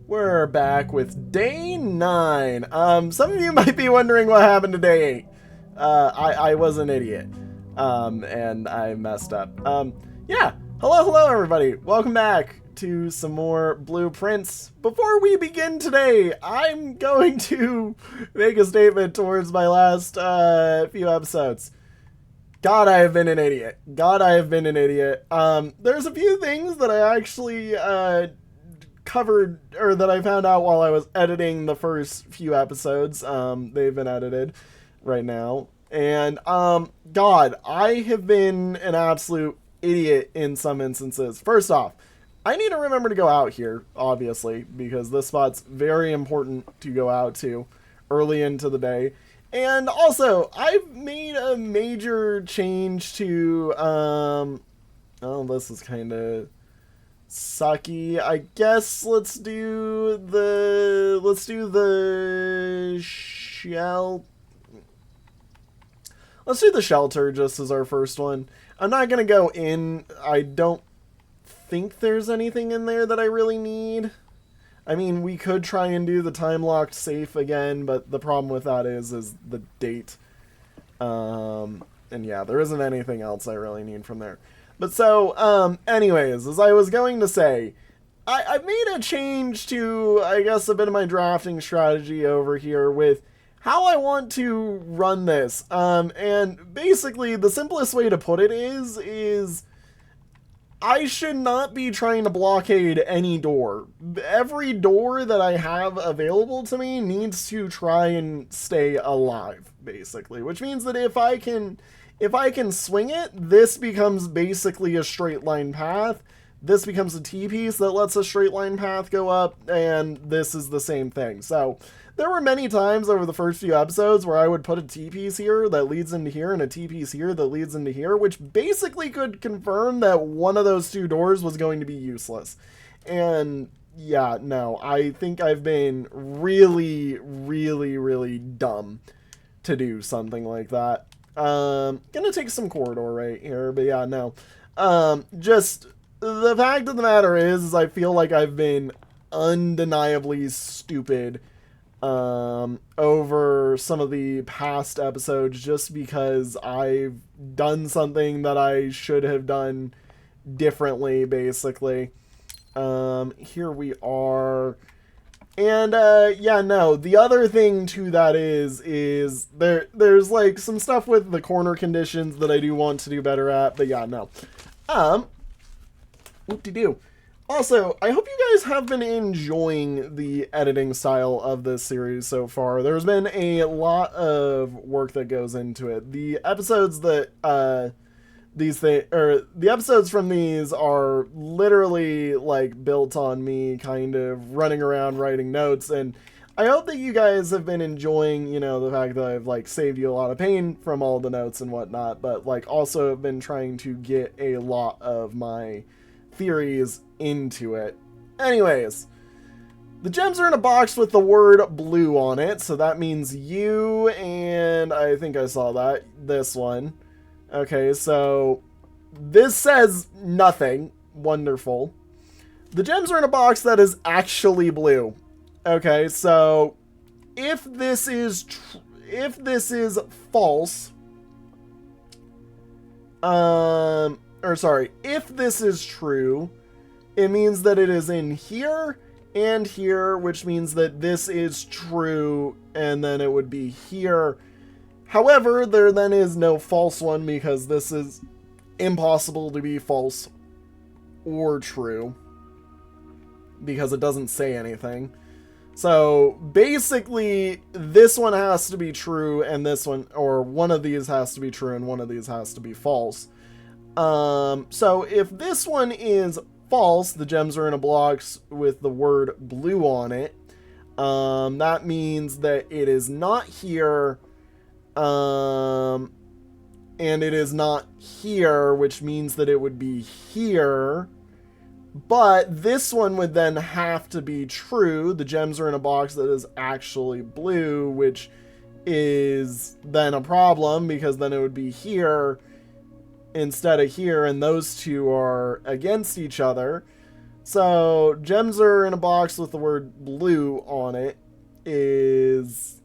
We're back with day 9. Some of you might be wondering what happened to day 8. I was an idiot. And I messed up. Yeah. Hello, everybody. Welcome back to some more blueprints. Before we begin today, I'm going to make a statement towards my last, few episodes. God, I have been an idiot. There's a few things that I actually, covered, or that I found out while I was editing the first few episodes. They've been edited right now. And, God, I have been an absolute idiot in some instances. First off, I need to remember to go out here, obviously, because this spot's very important to go out to early into the day. And also, I've made a major change to, oh, this is kind of sucky. I guess let's do the shelter just as our first one. I'm not gonna go in. I don't think there's anything in there that I really need. I mean, we could try and do the time-locked safe again, but the problem with that is the date. And yeah, there isn't anything else I really need from there. But so, anyways, as I was going to say, I've made a change to, I guess, a bit of my drafting strategy over here with how I want to run this. And basically, the simplest way to put it is I should not be trying to blockade any door. Every door that I have available to me needs to try and stay alive, basically. Which means that if I can swing it, this becomes basically a straight line path. This becomes a T-piece that lets a straight line path go up, and this is the same thing. So there were many times over the first few episodes where I would put a T-piece here that leads into here and a T-piece here that leads into here, which basically could confirm that one of those two doors was going to be useless. And yeah, no, I think I've been really, really, really dumb to do something like that. Gonna take some corridor right here, but yeah, no. Just the fact of the matter is I feel like I've been undeniably stupid over some of the past episodes just because I've done something that I should have done differently, basically. Here we are. And, yeah, no, the other thing to that is there's, like, some stuff with the corner conditions that I do want to do better at, but yeah, no. Whoop-de-doo. Also, I hope you guys have been enjoying the editing style of this series so far. There's been a lot of work that goes into it. The episodes that, the episodes from these are literally like built on me kind of running around writing notes, and I hope that you guys have been enjoying, you know, the fact that I've like saved you a lot of pain from all the notes and whatnot, but like also have been trying to get a lot of my theories into it. Anyways, the gems are in a box with the word blue on it, so that means you, and I think I saw that, this one. Okay, so this says nothing. Wonderful. The gems are in a box that is actually blue. Okay, so if this is false, if this is true, it means that it is in here and here, which means that this is true, and then it would be here. However, there then is no false one because this is impossible to be false or true because it doesn't say anything. So basically, this one has to be true and this one, or one of these has to be true and one of these has to be false. So if this one is false, the gems are in a box with the word blue on it. That means that it is not here. And it is not here, which means that it would be here. But this one would then have to be true. The gems are in a box that is actually blue, which is then a problem because then it would be here instead of here, and those two are against each other. So, gems are in a box with the word blue on it is...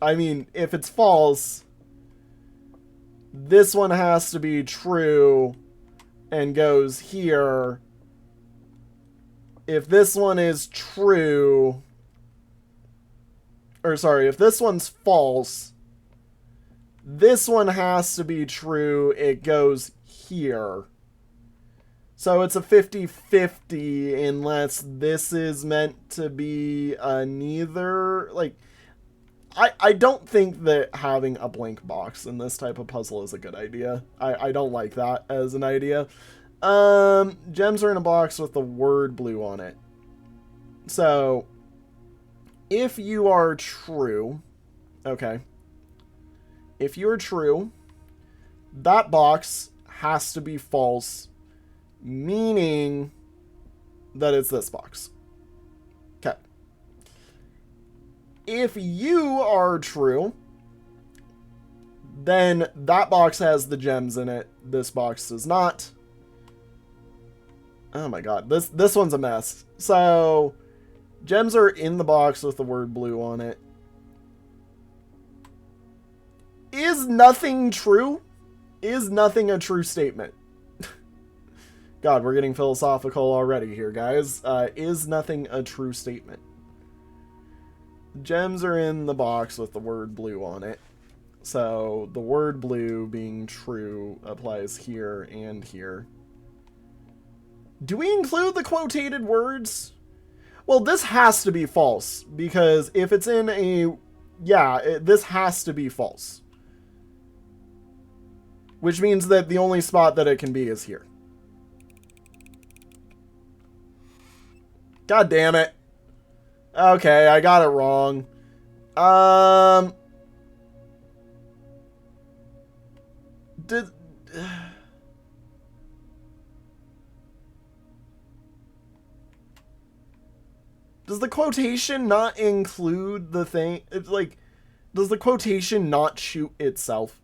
I mean, if it's false, this one has to be true and goes here. If this one is true... Or, sorry, if this one's false, this one has to be true. It goes here. So it's a 50-50 unless this is meant to be a neither. Like, I don't think that having a blank box in this type of puzzle is a good idea. I don't like that as an idea. Gems are in a box with the word blue on it. So, if you are true, okay. If you are true, that box has to be false, meaning that it's this box. Okay. If you are true, then that box has the gems in it. This box does not. Oh my god, this one's a mess. So, gems are in the box with the word blue on it. Is nothing true? Is nothing a true statement? God, we're getting philosophical already here, guys. Is nothing a true statement? Gems are in the box with the word blue on it. So, the word blue being true applies here and here. Do we include the quotated words? Well, this has to be false, because if it's in a... Yeah, this has to be false. Which means that the only spot that it can be is here. God damn it. Okay, I got it wrong. Does the quotation not include the thing? It's like, does the quotation not shoot itself?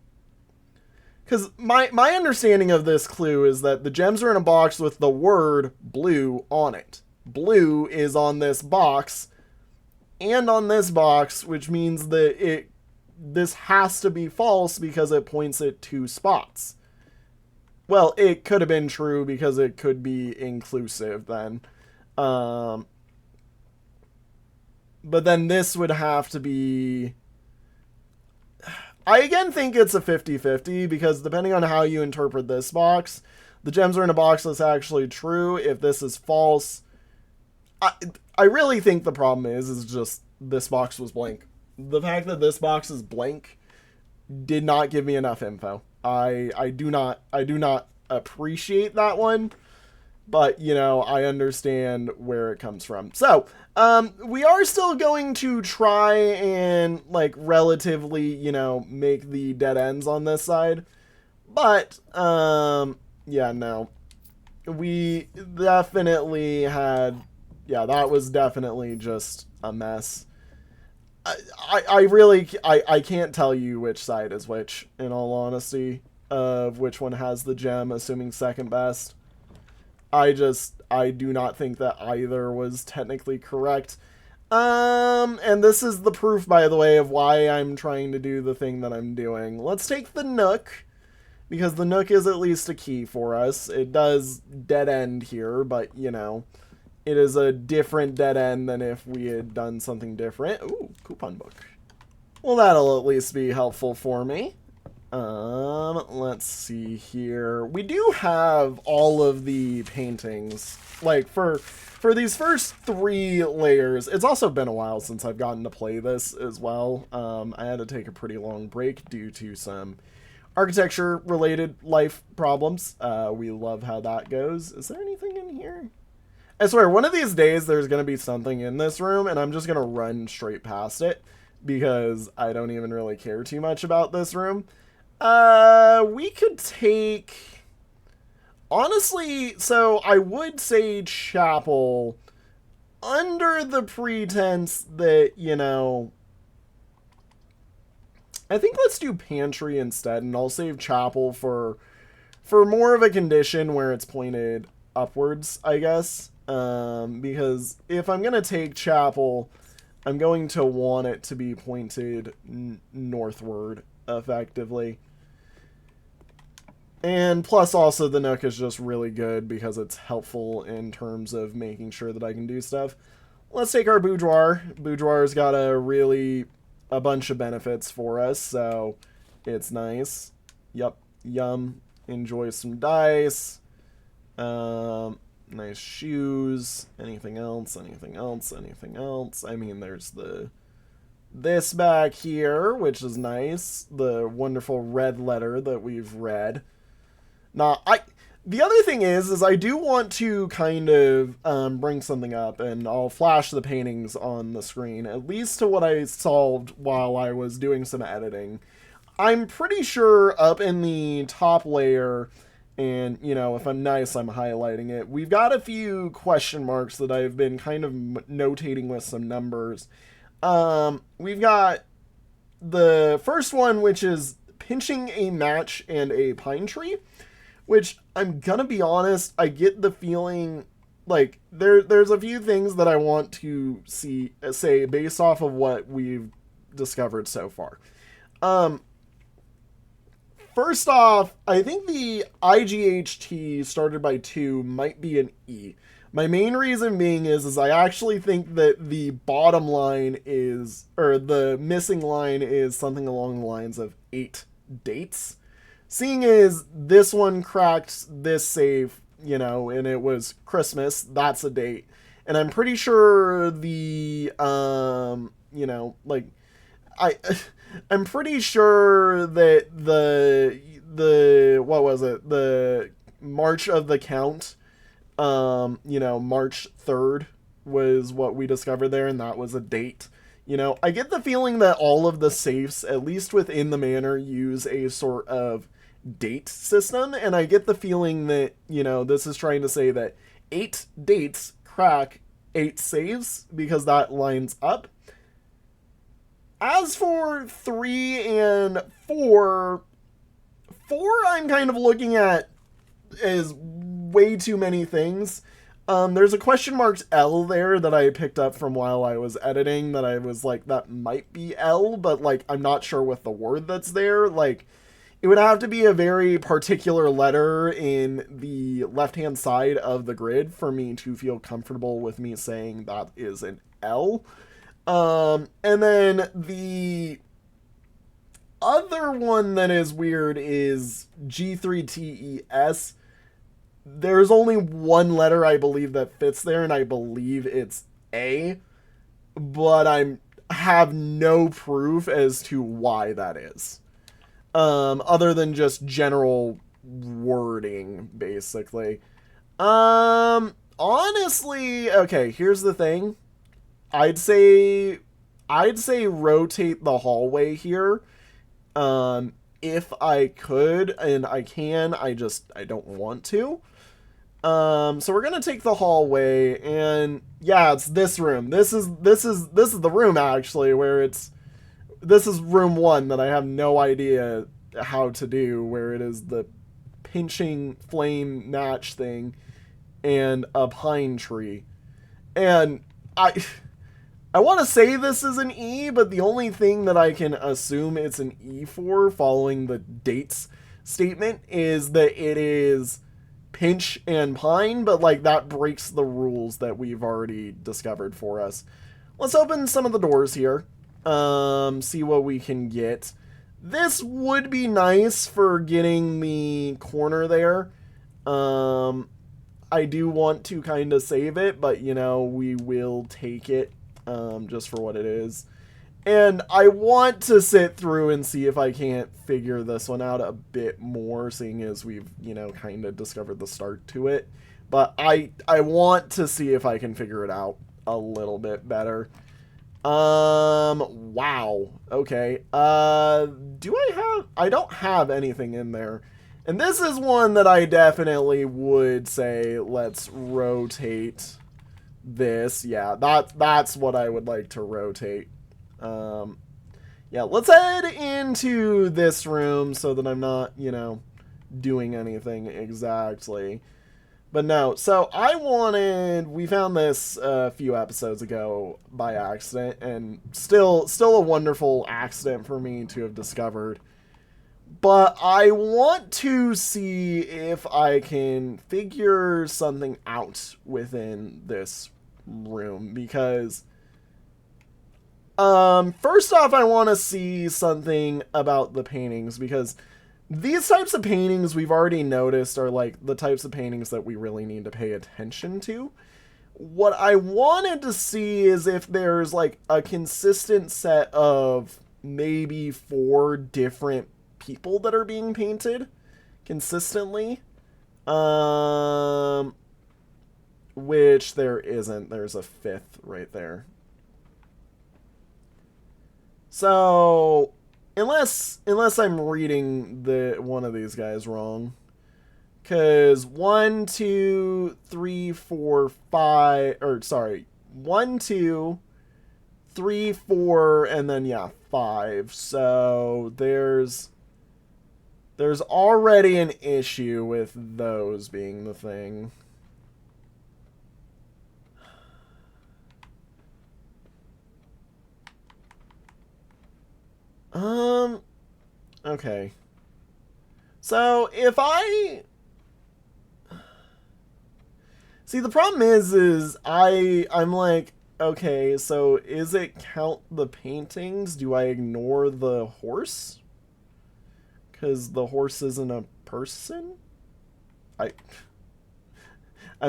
Because my understanding of this clue is that the gems are in a box with the word blue on it. Blue is on this box and on this box, which means that this has to be false because it points at two spots. Well, it could have been true because it could be inclusive then. But then this would have to be... I again think it's a 50-50 because depending on how you interpret this box, the gems are in a box that's actually true. If this is false, I really think the problem is just this box was blank. The fact that this box is blank did not give me enough info. I do not appreciate that one, but you know, I understand where it comes from. So, we are still going to try and like relatively, you know, make the dead ends on this side. But, yeah, no. We definitely had, yeah, that was definitely just a mess. I really can't tell you which side is which, in all honesty, of which one has the gem, assuming second best. I do not think that either was technically correct. And this is the proof, by the way, of why I'm trying to do the thing that I'm doing. Let's take the Nook, because the Nook is at least a key for us. It does dead end here, but, you know, it is a different dead end than if we had done something different. Ooh, coupon book. Well, that'll at least be helpful for me. Let's see here. We do have all of the paintings, like, for these first 3 layers. It's also been a while since I've gotten to play this as well. I had to take a pretty long break due to some architecture-related life problems. We love how that goes. Is there anything in here? I swear, one of these days there's going to be something in this room, and I'm just going to run straight past it, because I don't even really care too much about this room. We could take... Honestly, so I would say chapel under the pretense that, you know... I think let's do pantry instead, and I'll save chapel for more of a condition where it's pointed upwards, I guess. Because if I'm going to take chapel, I'm going to want it to be pointed northward, effectively. And plus also the nook is just really good because it's helpful in terms of making sure that I can do stuff. Let's take our boudoir. Boudoir's got a bunch of benefits for us, so it's nice. Yep, yum. Enjoy some dice. Nice shoes. Anything else? Anything else? Anything else? I mean, there's this back here, which is nice. The wonderful red letter that we've read. Now, the other thing is I do want to kind of bring something up, and I'll flash the paintings on the screen, at least to what I solved while I was doing some editing. I'm pretty sure up in the top layer, and, you know, if I'm nice, I'm highlighting it, we've got a few question marks that I've been kind of notating with some numbers. We've got the first one, which is pinching a match and a pine tree. Which, I'm gonna be honest, I get the feeling, like, there's a few things that I want to say based off of what we've discovered so far. First off, I think the IGHT started by 2 might be an E. My main reason being is I actually think that the bottom line is, or the missing line is something along the lines of 8 dates. Seeing as this one cracked this save, you know, and it was Christmas, that's a date. And I'm pretty sure the, you know, like, I'm pretty sure that what was it? The March of the Count, you know, March 3rd was what we discovered there, and that was a date. You know, I get the feeling that all of the safes, at least within the manor, use a sort of date system, and I get the feeling that, you know, this is trying to say that 8 dates crack 8 saves, because that lines up. As for 3 and 4 I'm kind of looking at as way too many things. There's a question mark L there that I picked up from while I was editing that I was like, that might be L, but like, I'm not sure what the word that's there. Like, it would have to be a very particular letter in the left-hand side of the grid for me to feel comfortable with me saying that is an L. And then the other one that is weird is G3TES. There's only one letter I believe that fits there, and I believe it's A, but I have no proof as to why that is. Other than just general wording, basically. Honestly, okay, here's the thing. I'd say rotate the hallway here. If I could, and I can, I don't want to. So we're gonna take the hallway, and yeah, it's this room. This is the room actually where this is room 1 that I have no idea how to do, where it is the pinching flame match thing and a pine tree. And I want to say this is an E, but the only thing that I can assume it's an E for, following the dates statement, is that it is pinch and pine, but like, that breaks the rules that we've already discovered for us. Let's open some of the doors here. See what we can get. This would be nice for getting the corner there. I do want to kind of save it, but, you know, we will take it, just for what it is. And I want to sit through and see if I can't figure this one out a bit more, seeing as we've, you know, kind of discovered the start to it. But I want to see if I can figure it out a little bit better. Wow. Okay. I don't have anything in there. And this is one that I definitely would say, let's rotate this. Yeah, that's what I would like to rotate. Yeah, let's head into this room so that I'm not, you know, doing anything exactly. But no, so we found this a few episodes ago by accident, and still a wonderful accident for me to have discovered. But I want to see if I can figure something out within this room, because first off, I want to see something about the paintings, because these types of paintings we've already noticed are like the types of paintings that we really need to pay attention to. What I wanted to see is if there's like a consistent set of maybe 4 different people that are being painted consistently. Which there isn't. There's a 5th right there. So unless I'm reading one of these guys wrong, because 1, 2, 3, 4, 5, or sorry, 1, 2, 3, 4, and then yeah, 5. So there's already an issue with those being the thing. Okay. So if I see, the problem is I'm like, okay, so is it count the paintings? Do I ignore the horse? Because the horse isn't a person? I'm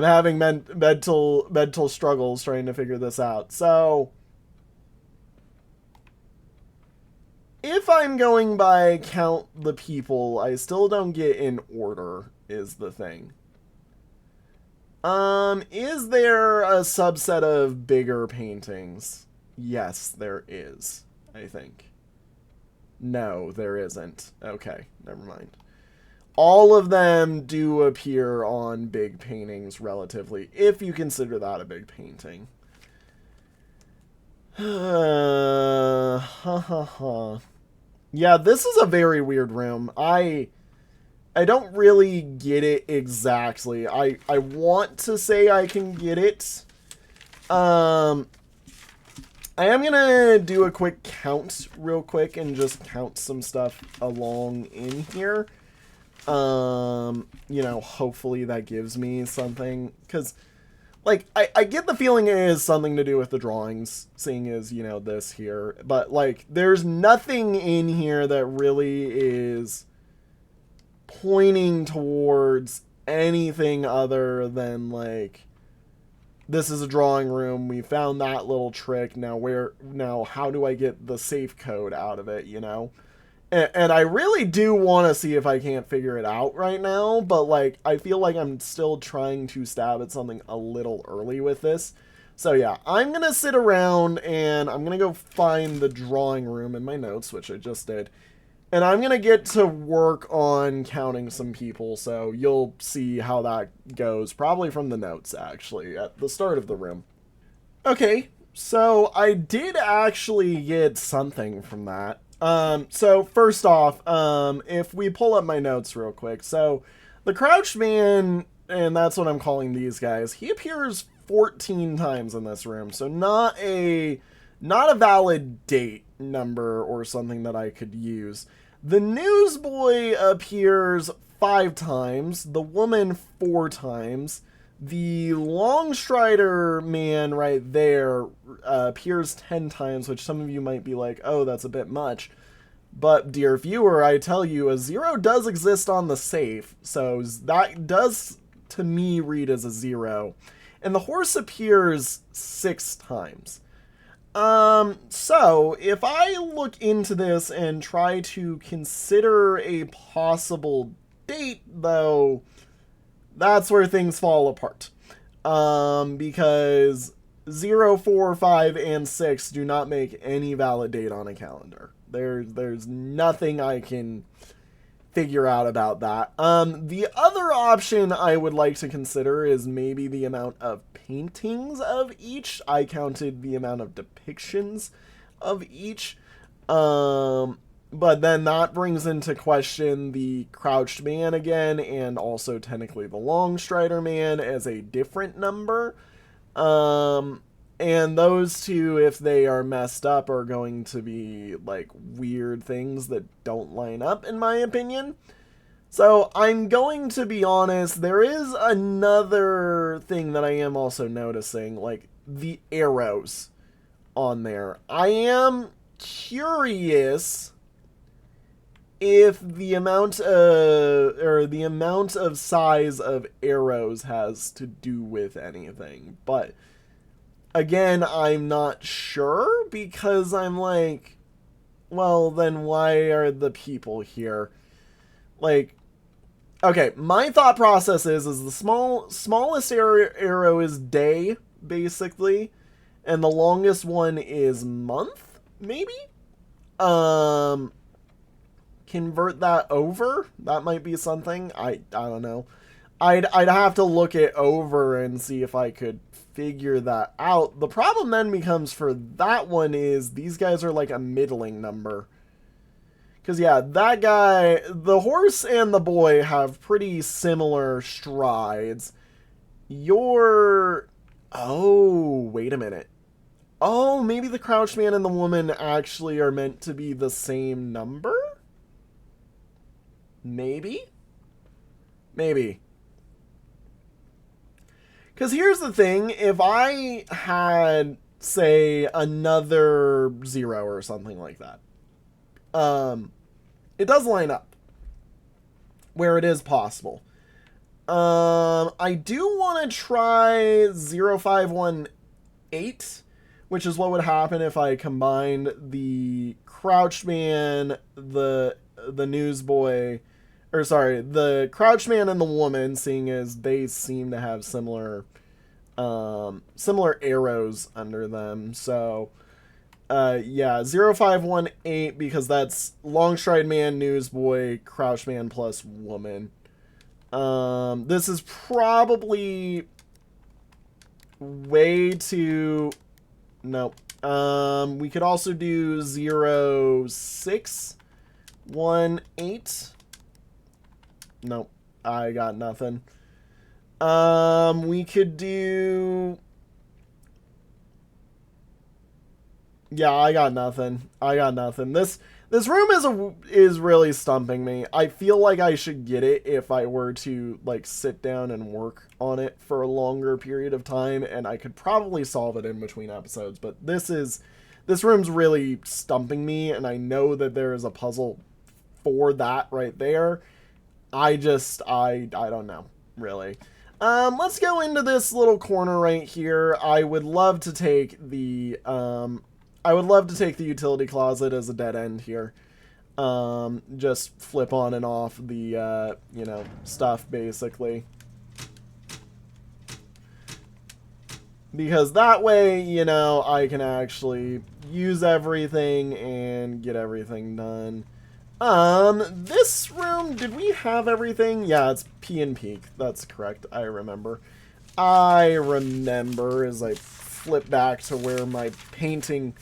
having mental struggles trying to figure this out. So if I'm going by count the people, I still don't get in order, is the thing. Is there a subset of bigger paintings? Yes, there is, I think. No, there isn't. Okay, never mind. All of them do appear on big paintings relatively, if you consider that a big painting. Yeah, this is a very weird room. I don't really get it exactly. I want to say I can get it. I am gonna do a quick count real quick and just count some stuff along in here. You know, hopefully that gives me something, because like, I get the feeling it is something to do with the drawings, seeing as, you know, this here. But, like, there's nothing in here that really is pointing towards anything other than, like, this is a drawing room, we found that little trick, now how do I get the safe code out of it, you know? And I really do want to see if I can't figure it out right now, but, like, I feel like I'm still trying to stab at something a little early with this. So, yeah, I'm going to sit around, and I'm going to go find the drawing room in my notes, which I just did. And I'm going to get to work on counting some people, so you'll see how that goes, probably from the notes, actually, at the start of the room. Okay, so I did actually get something from that. So first off, if we pull up my notes real quick, so the Crouched Man, and that's what I'm calling these guys, he appears 14 times in this room, so not a valid date number or something that I could use. The Newsboy appears 5 times, the woman 4 times, the Longstrider man right there appears 10 times, which some of you might be like, oh, that's a bit much. But, dear viewer, I tell you, a 0 does exist on the safe, so that does, to me, read as a 0. And the horse appears 6 times. So, if I look into this and try to consider a possible date, though, that's where things fall apart. Because 0, 4, 5, and 6 do not make any valid date on a calendar. There's nothing I can figure out about that. The other option I would like to consider is maybe the amount of paintings of each. I counted the amount of depictions of each. But then that brings into question the Crouched Man again, and also technically the Longstrider Man as a different number. And those two, if they are messed up, are going to be like weird things that don't line up, in my opinion. So I'm going to be honest, there is another thing that I am also noticing, like the arrows on there. I am curious if the amount of size of arrows has to do with anything. But again, I'm not sure, because I'm like, well, then why are the people here? Like, okay, my thought process is the smallest arrow is day, basically, and the longest one is month, maybe? Convert that over? That might be something. I don't know. I'd have to look it over and see if I could figure that out. The problem then becomes for that one is these guys are like a middling number. Because, yeah, that guy, the horse and the boy have pretty similar strides. Oh, wait a minute. Oh, maybe the Crouched Man and the woman actually are meant to be the same number? Maybe? Maybe. Because here's the thing. If I had, say, another 0 or something like that, it does line up where it is possible. I do want to try 0518, which is what would happen if I combined the Crouched Man, the newsboy, or sorry, the Crouched Man and the woman, seeing as they seem to have similar arrows under them. So yeah, 0518, because that's Longstride Man, Newsboy, Crouched Man plus woman. This is probably way too... Nope. We could also do 0618. Nope. I got nothing. We could do... Yeah, I got nothing. This room is really stumping me. I feel like I should get it if I were to like sit down and work on it for a longer period of time, and I could probably solve it in between episodes. But this room's really stumping me, and I know that there is a puzzle for that right there. I don't know, really. Let's go into this little corner right here. I would love to take the utility closet as a dead end here. Just flip on and off the, stuff, basically. Because that way, I can actually use everything and get everything done. This room, did we have everything? Yeah, it's P and Peak. That's correct. I remember as I flip back to where my painting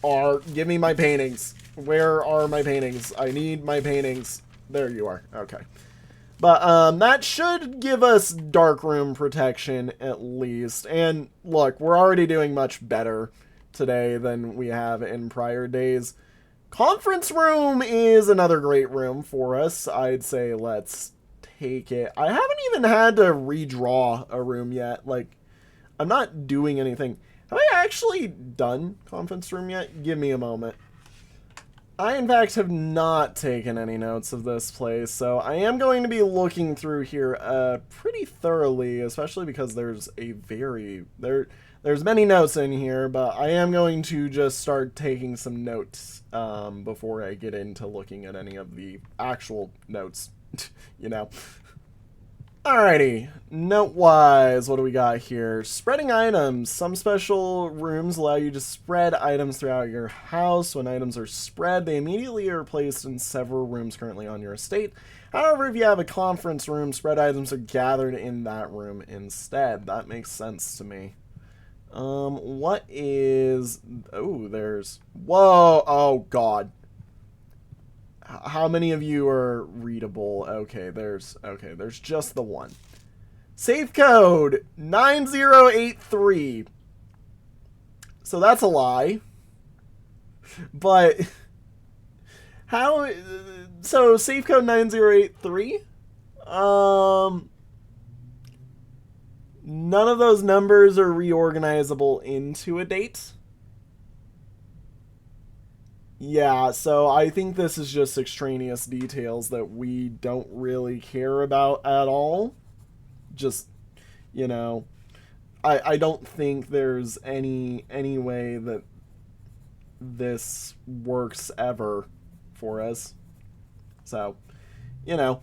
are. Give me my paintings. Where are my paintings? I need my paintings. There you are. Okay. But, that should give us darkroom protection at least. And look, we're already doing much better today than we have in prior days. Conference room is another great room for us. I'd say let's take it. I haven't even had to redraw a room yet. Like, I'm not doing anything. Have I actually done conference room yet? Give me a moment. I, in fact, have not taken any notes of this place, so I am going to be looking through here pretty thoroughly, especially because there's many notes in here, but I am going to just start taking some notes before I get into looking at any of the actual notes, Alrighty, note-wise, what do we got here? Spreading items. Some special rooms allow you to spread items throughout your house. When items are spread, they immediately are placed in several rooms currently on your estate. However, if you have a conference room, spread items are gathered in that room instead. That makes sense to me. What is... Oh, there's... Whoa! Oh, God. How many of you are readable? Okay, there's just the one. Safe code 9083. So that's a lie. But how? So safe code 9083. None of those numbers are reorganizable into a date. Yeah, so I think this is just extraneous details that we don't really care about at all. Just, you know, I don't think there's any way that this works ever for us. So, you know,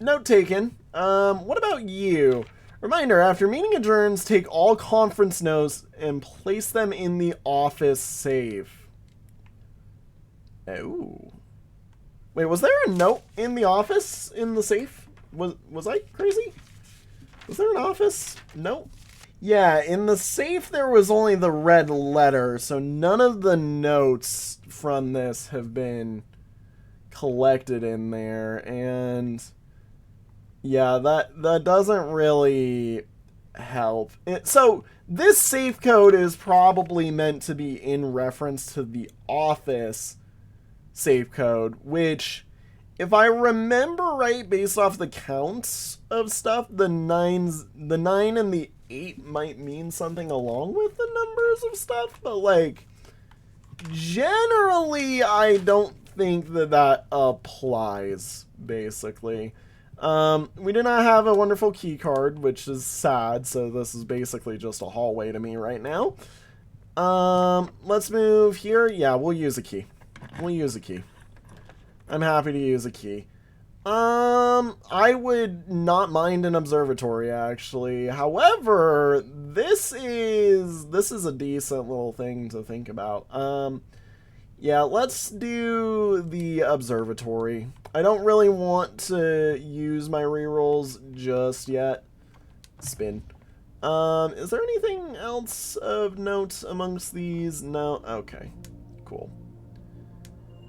note taken. What about you? Reminder, after meeting adjourns, take all conference notes and place them in the office safe. Oh. Wait, was there a note in the office in the safe? Was I crazy? Was there an office? No. Yeah, in the safe there was only the red letter, so none of the notes from this have been collected in there, and yeah, that doesn't really help. So this safe code is probably meant to be in reference to the office safe code, which, if I remember right, based off the counts of stuff, the 9 and the 8 might mean something along with the numbers of stuff, but like generally I don't think that applies, basically. We do not have a wonderful key card, which is sad, so this is basically just a hallway to me right now. Let's move here. Yeah, we'll use a key. We'll use a key. I'm happy to use a key. I would not mind an observatory, actually. However, this is a decent little thing to think about. Yeah, let's do the observatory. I don't really want to use my rerolls just yet. Spin. Is there anything else of note amongst these? No? Okay. Cool.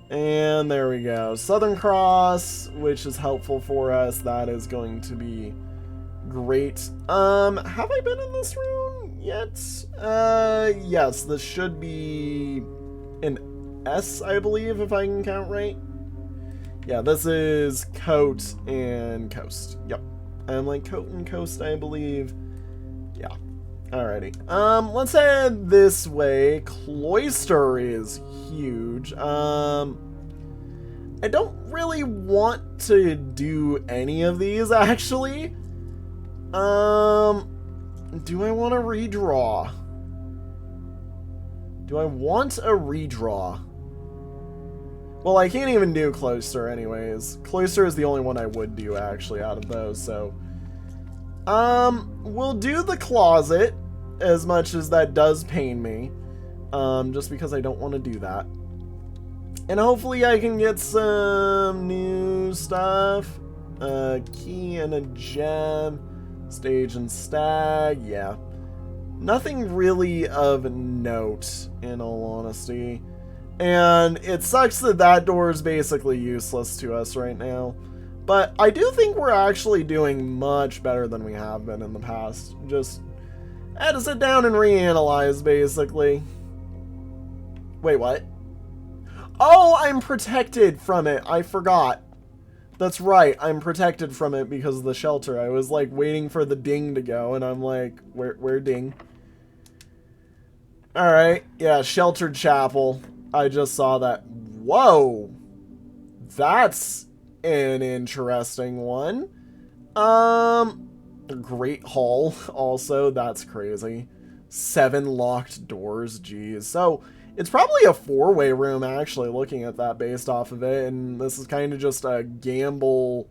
And there we go. Southern Cross, which is helpful for us. That is going to be great. Have I been in this room yet? Yes, this should be an S, I believe, if I can count right. Yeah, this is Coat and Coast. Yep. I'm like Coat and Coast, I believe. Yeah. Alrighty. Let's head this way. Cloister is huge. I don't really want to do any of these, actually. Do I want to redraw? Do I want a redraw? Well, I can't even do Cloister anyways. Cloister is the only one I would do, actually, out of those, so... we'll do the closet, as much as that does pain me. Just because I don't want to do that. And hopefully I can get some new stuff. A key and a gem. Stage and stag, yeah. Nothing really of note, in all honesty. And it sucks that that door is basically useless to us right now. But I do think we're actually doing much better than we have been in the past. Just had to sit down and reanalyze, basically. Wait, what? Oh, I'm protected from it. I forgot. That's right. I'm protected from it because of the shelter. I was like waiting for the ding to go, and I'm like, where ding? Alright. Yeah, sheltered chapel. I just saw that. Whoa. That's an interesting one. Great hall also. That's crazy. 7 locked doors. Jeez. So it's probably a 4-way room, actually, looking at that based off of it. And this is kind of just a gamble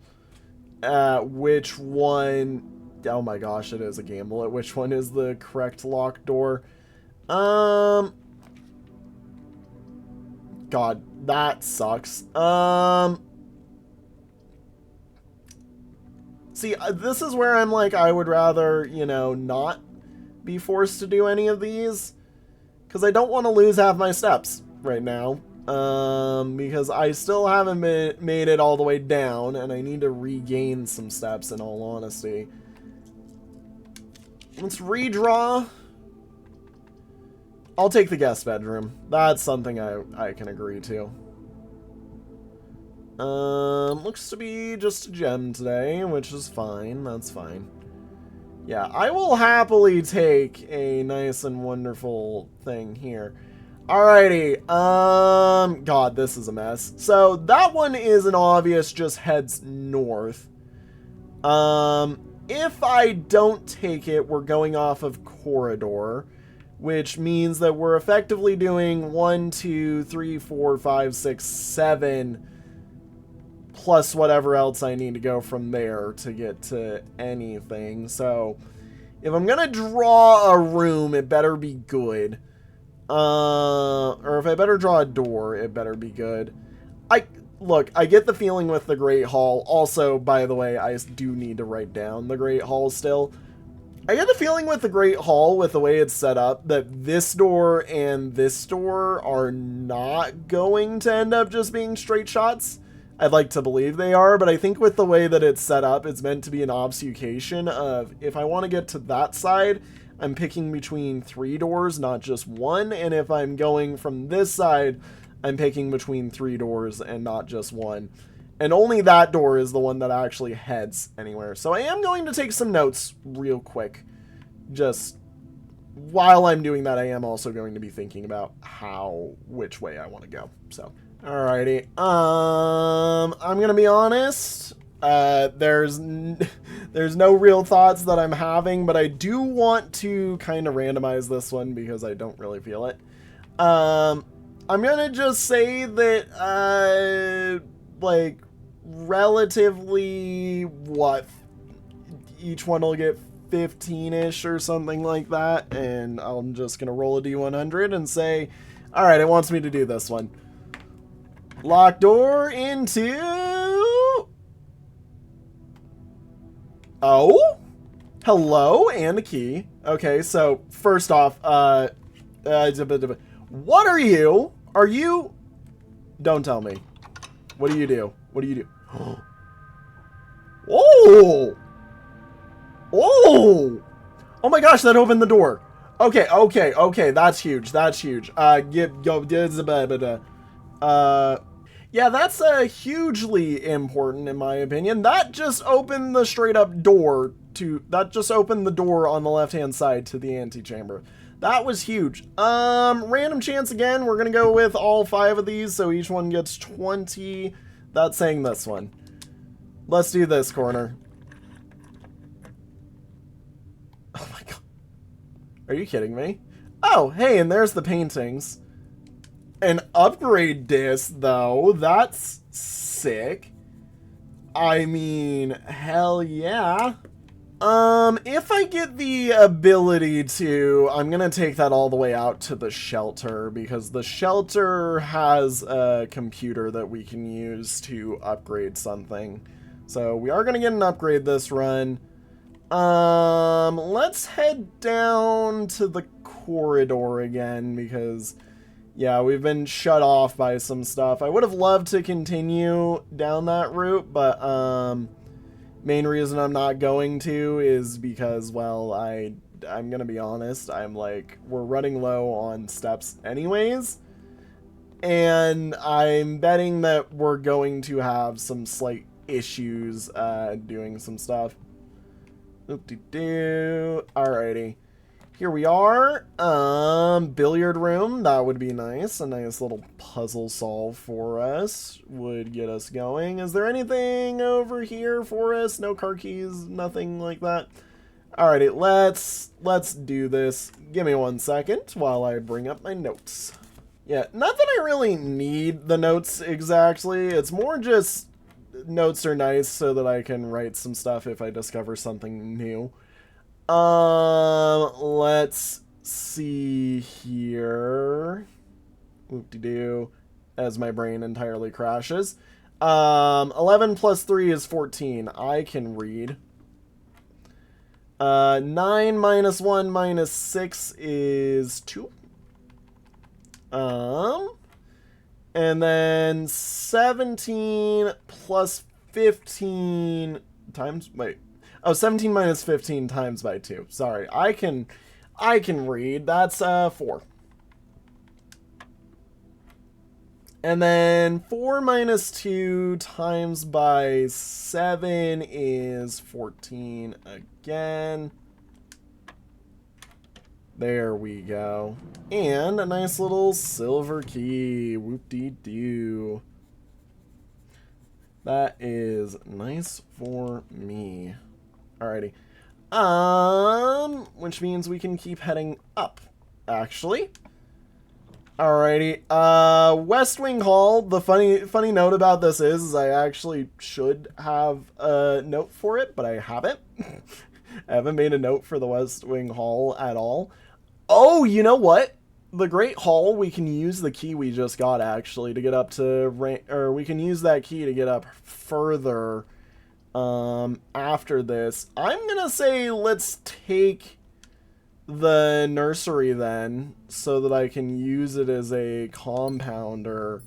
at which one... Oh my gosh, it is a gamble at which one is the correct locked door. God, that sucks. See, this is where I'm like, I would rather, you know, not be forced to do any of these. Because I don't want to lose half my steps right now. Because I still haven't made it all the way down, and I need to regain some steps, in all honesty. Let's redraw. I'll take the guest bedroom. That's something I can agree to. Looks to be just a gem today, which is fine. That's fine. Yeah, I will happily take a nice and wonderful thing here. Alrighty, God, this is a mess. So, that one is an obvious just heads north. If I don't take it, we're going off of corridor, which means that we're effectively doing 1, 2, 3, 4, 5, 6, 7, plus whatever else I need to go from there to get to anything. So, if I'm gonna draw a room, it better be good. Or if I better draw a door, it better be good. Look, I get the feeling with the Great Hall. Also, by the way, I do need to write down the Great Hall still. I get the feeling with the Great Hall, with the way it's set up, that this door and this door are not going to end up just being straight shots. I'd like to believe they are, but I think with the way that it's set up, it's meant to be an obfuscation of, if I want to get to that side, I'm picking between 3 doors, not just 1, and if I'm going from this side, I'm picking between 3 doors and not just 1. And only that door is the one that actually heads anywhere. So I am going to take some notes real quick. Just while I'm doing that, I am also going to be thinking about which way I want to go. So, alrighty. I'm going to be honest. There's no real thoughts that I'm having, but I do want to kind of randomize this one because I don't really feel it. I'm gonna just say that, like, relatively, each one will get 15-ish or something like that, and I'm just gonna roll a D100 and say, alright, it wants me to do this one. Lock door into... Oh? Hello? And a key. Okay, so, first off, what are you? Are you... Don't tell me. What do you do? What do you do? Oh! Oh! Oh my gosh, that opened the door. Okay, okay, okay, that's huge. That's huge. Yeah, that's hugely important in my opinion. That just opened the straight up door to... That just opened the door on the left-hand side to the antechamber. That was huge. Random chance again. We're going to go with all 5 of these, so each one gets 20. That's saying this one. Let's do this corner. Oh my god. Are you kidding me? Oh, hey, and there's the paintings. An upgrade disc, though. That's sick. I mean, hell yeah. If I get the ability to, I'm gonna take that all the way out to the shelter, because the shelter has a computer that we can use to upgrade something. So we are gonna get an upgrade this run. Let's head down to the corridor again, because, yeah, we've been shut off by some stuff. I would have loved to continue down that route, but, main reason I'm not going to is because, well, I'm gonna be honest, we're running low on steps anyways, and I'm betting that we're going to have some slight issues, doing some stuff. Oop-de-doo. Alrighty. Here we are. Billiard room. That would be nice. A nice little puzzle solve for us. Would get us going. Is there anything over here for us? No car keys? Nothing like that? Alrighty, let's do this. Give me 1 second while I bring up my notes. Yeah, not that I really need the notes exactly. It's more just notes are nice so that I can write some stuff if I discover something new. Let's see here. Whoop-de-doo. As my brain entirely crashes. 11 plus 3 is 14. I can read. 9 minus 1 minus 6 is 2. And then 17 plus 15 times, wait. Oh, 17 minus 15 times by 2. Sorry, I can read. That's 4. And then 4 minus 2 times by 7 is 14 again. There we go. And a nice little silver key. Whoop-dee-doo. That is nice for me. Alrighty. Which means we can keep heading up, actually. Alrighty. West Wing Hall. The funny note about this is I actually should have a note for it, but I haven't. I haven't made a note for the West Wing Hall at all. Oh, you know what? The Great Hall, we can use the key we just got, actually, to get up to rank, or we can use that key to get up further after this. I'm gonna say let's take the nursery then, so that I can use it as a compounder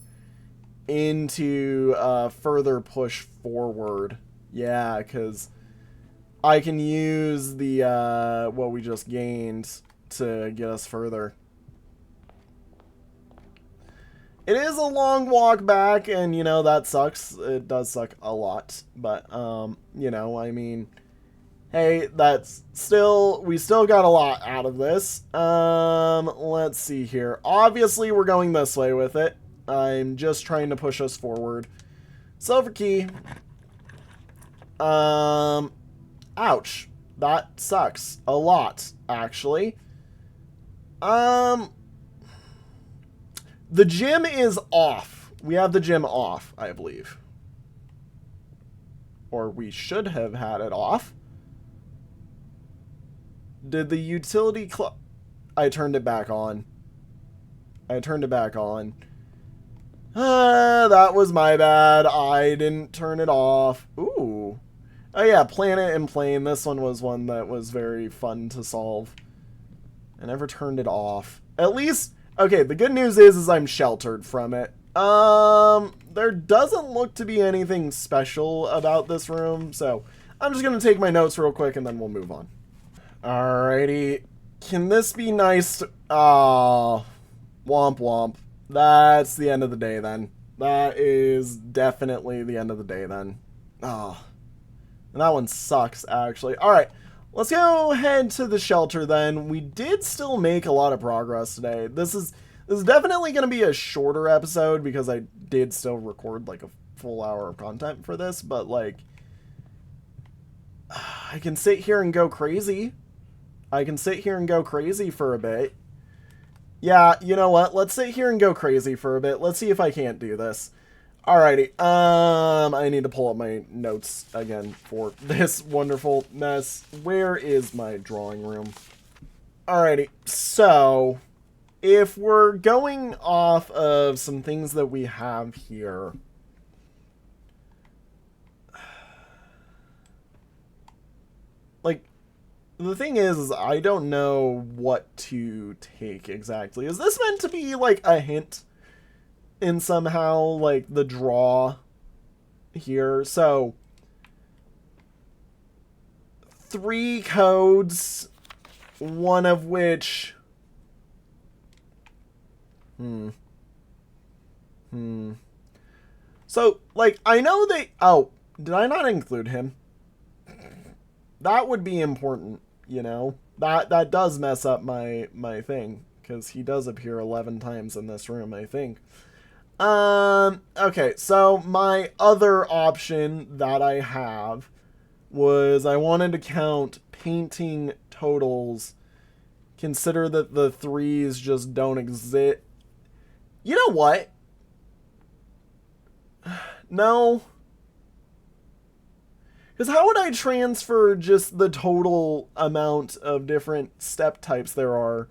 into further push forward. Yeah, because I can use the what we just gained to get us further. It is a long walk back, and, you know, that sucks. It does suck a lot. But, you know, I mean, hey, that's still, we still got a lot out of this. Let's see here. Obviously, we're going this way with it. I'm just trying to push us forward. Silver key. Ouch. That sucks a lot, actually. The gym is off. We have the gym off, I believe. Or we should have had it off. Did the utility club... I turned it back on. I turned it back on. That was my bad. I didn't turn it off. Ooh. Oh yeah, Planet and Plane. This one was one that was very fun to solve. I never turned it off. At least... Okay, the good news is I'm sheltered from it. There doesn't look to be anything special about this room, so I'm just going to take my notes real quick and then we'll move on. Alrighty. Can this be nice? Womp womp. That's the end of the day then. That is definitely the end of the day then. Oh. And that one sucks, actually. Alright. Let's go head to the shelter then. We did still make a lot of progress today. This is definitely going to be a shorter episode because I did still record like a full hour of content for this, but like I can sit here and go crazy. I can sit here and go crazy for a bit. Yeah, you know what? Let's sit here and go crazy for a bit. Let's see if I can't do this. Alrighty, I need to pull up my notes again for this wonderful mess. Where is my drawing room? Alrighty, so if we're going off of some things that we have here, like, the thing is I don't know what to take exactly. Is this meant to be like a hint? In somehow, like, the draw here. So, 3 codes, one of which... So, like, I know they... Oh, did I not include him? That would be important, you know? That does mess up my thing, because he does appear 11 times in this room, I think. Okay, so my other option that I have was I wanted to count painting totals. Consider that the 3s just don't exist. You know what? No. Because how would I transfer just the total amount of different step types there are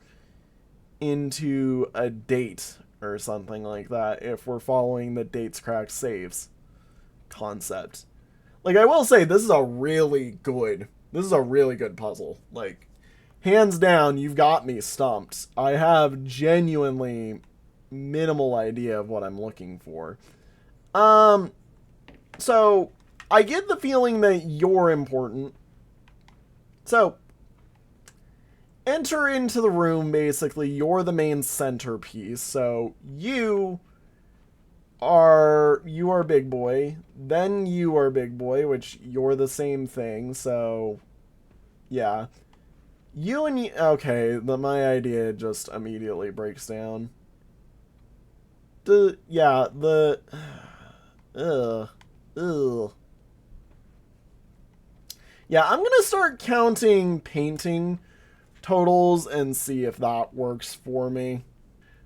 into a date or something like that if we're following the dates cracked saves concept? Like, I will say, this is a really good puzzle. Like, hands down, you've got me stumped. I have genuinely minimal idea of what I'm looking for. So I get the feeling that you're important. So enter into the room, basically. You're the main centerpiece. So you are big boy. Then you are big boy, which you're the same thing. So yeah. You and you, okay, my idea just immediately breaks down. Yeah, ugh. Yeah, I'm gonna start counting painting totals and see if that works for me.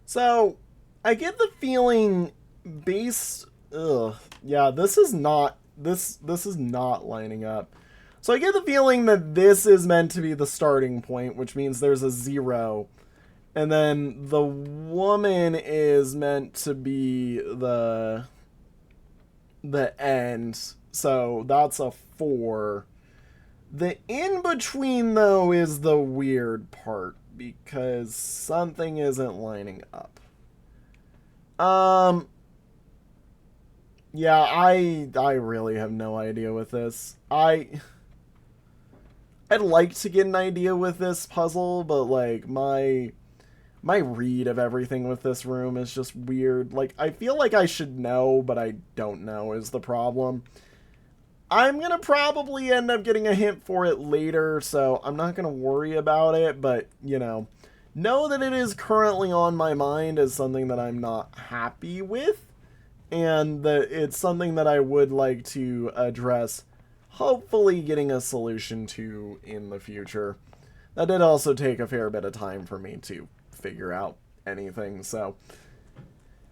So, I get the feeling based, yeah, this is not lining up. So I get the feeling that this is meant to be the starting point, which means there's a 0. And then the woman is meant to be the end. So that's a 4. The in-between, though, is the weird part, because something isn't lining up. Yeah, I really have no idea with this. I'd like to get an idea with this puzzle, but, like, my read of everything with this room is just weird. Like, I feel like I should know, but I don't know is the problem. I'm going to probably end up getting a hint for it later, so I'm not going to worry about it, but, you know that it is currently on my mind as something that I'm not happy with, and that it's something that I would like to address, hopefully getting a solution to in the future. That did also take a fair bit of time for me to figure out anything, so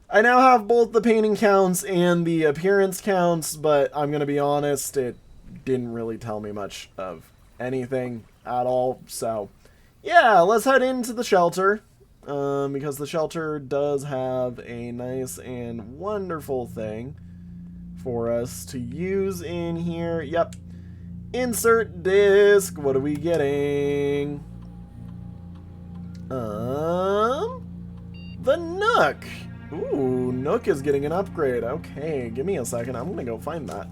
I now have both the painting counts and the appearance counts, but I'm gonna be honest, it didn't really tell me much of anything at all. So yeah, let's head into the shelter, because the shelter does have a nice and wonderful thing for us to use in here. Yep, insert disc. What are we getting? The Nook. Ooh, Nook is getting an upgrade. Okay, give me a second. I'm gonna go find that.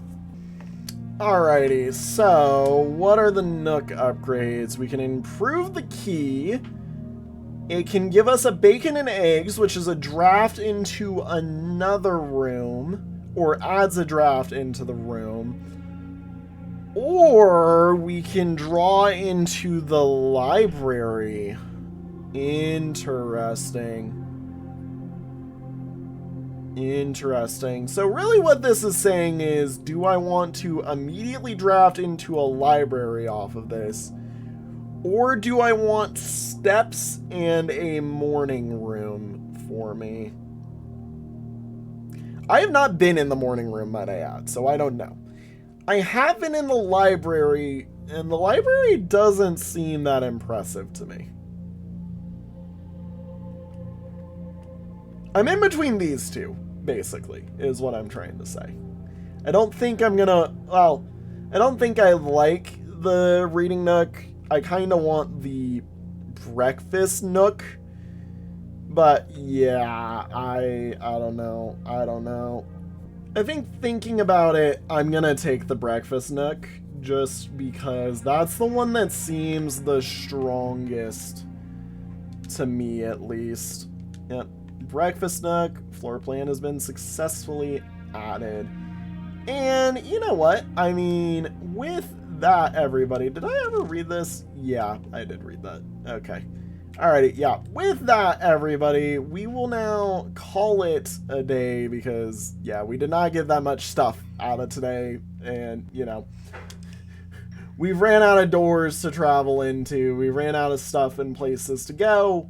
Alrighty, so what are the Nook upgrades? We can improve the key. It can give us a bacon and eggs, which is a draft into another room, or adds a draft into the room. Or we can draw into the library. Interesting. Interesting. So really what this is saying is, do I want to immediately draft into a library off of this? Or do I want steps and a morning room for me? I have not been in the morning room, might I add, so I don't know. I have been in the library, and the library doesn't seem that impressive to me. I'm in between these two, basically, is what I'm trying to say. I don't think I'm gonna, well, I don't think I like the reading nook. I kind of want the breakfast nook. But yeah, I don't know. I don't know. I think thinking about it, I'm gonna take the breakfast nook, just because that's the one that seems the strongest to me, at least. Yep. Breakfast nook, floor plan has been successfully added. And you know what? I mean, with that, everybody, did I ever read this? Yeah, I did read that. Okay. Alrighty, yeah. With that, everybody, we will now call it a day because, yeah, we did not get that much stuff out of today. And, you know, we've ran out of doors to travel into. We ran out of stuff and places to go.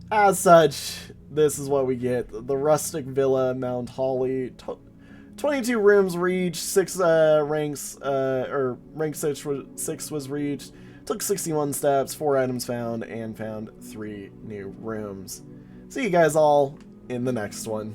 As such, this is what we get. The rustic villa, Mount Holly. 22 rooms reached, 6 ranks, or rank 6 was reached. Took 61 steps, 4 items found, and found 3 new rooms. See you guys all in the next one.